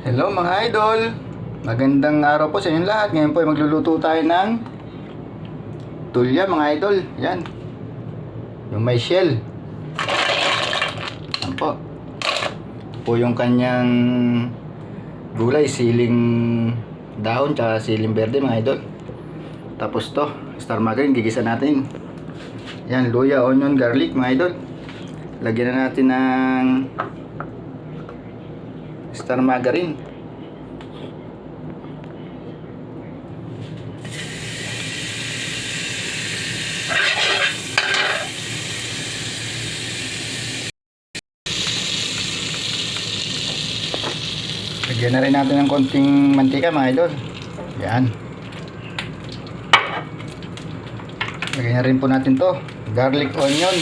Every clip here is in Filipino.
Hello mga idol, magandang araw po sa inyong lahat. Ngayon po ay magluluto tayo ng tulya mga idol. Yan, yung may shell. Yan po. Po yung kanyang gulay, siling dahon tsaka siling berde mga idol. Tapos to, star margarine, gigisa natin. Yan, luya, onion, garlic mga idol. Lagyan na natin ng star margarine. Lagyan na rin natin ng konting mantika mga idol. Yan. Lagyan na rin po natin to, garlic, onion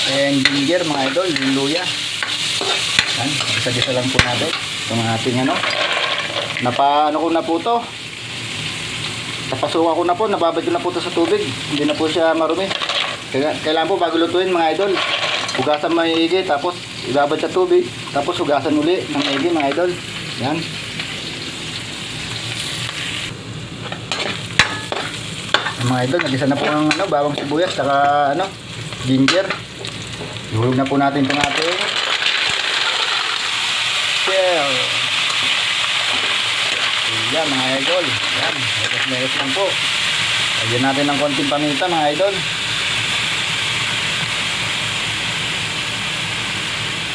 and ginger mga idol, yung luya. Yan, isa-isa lang po natin itong ating napaano ko na po to, napasuka ko na po, nababad ko na po to sa tubig, hindi na po siya marumi. Kailangan po bago lutuin mga idol, hugasan maigi, tapos ibabad sa tubig, tapos hugasan uli ng maigi mga idol. Yan. Mga idol, nagisa na po ang bawang sibuyas saka ginger. Ihulog na po natin itong ating shell. Yan mga idol. Yan, meres lang po. Lagyan natin ng konting paminta mga idol.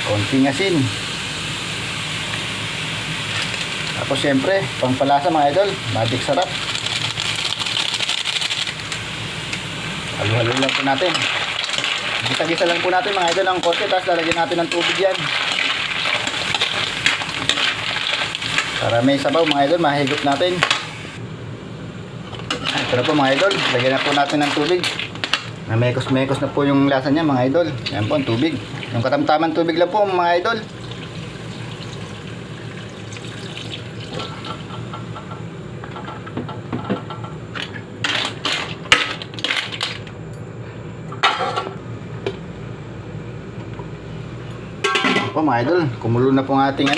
Konting asin. Tapos syempre, pangpalasa mga idol, magic sarap. Halo-halo lang po natin. Gisa-gisa lang po natin mga idol ang konti, tapos lalagyan natin ng tubig yan. Para may sabaw mga idol, mahigop natin. Ito na po mga idol, lagyan na po natin ng tubig. Mekos-mekos na po yung lasa niya mga idol. Yan po ang tubig. Yung katamtaman tubig lang po mga idol. Po mga idol, kumulo na po ang ating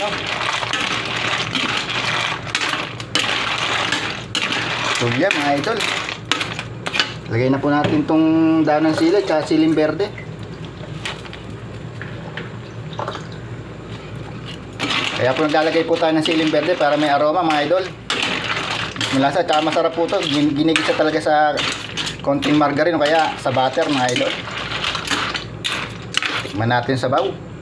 tulya mga idol. Lagay na po natin tong dahon ng sili at siling berde. Kaya po naglalagay po tayo ng siling berde para may aroma mga idol. Malasa at masarap po to. Ginigisa talaga sa konting margarine o kaya sa butter mga idol. Tikman natin sa sabaw.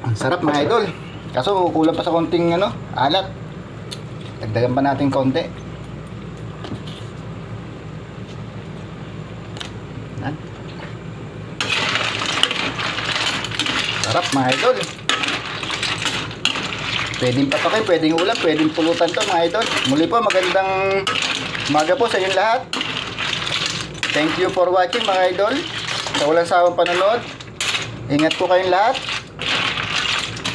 Ang sarap mga idol. Kaso kulang pa sa konting alat. Dagdagan pa natin konti. Yan. Sarap mga idol. Pwedeng patakay, pwedeng ulam, pwedeng pulutan to mga idol. Muli po, magandang umaga po sa inyong lahat. Thank you for watching mga idol. Sa walang sawang panonood. Ingat po kayong lahat.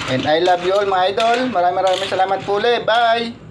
And I love you all mga idol. Maraming salamat po ulit. Bye!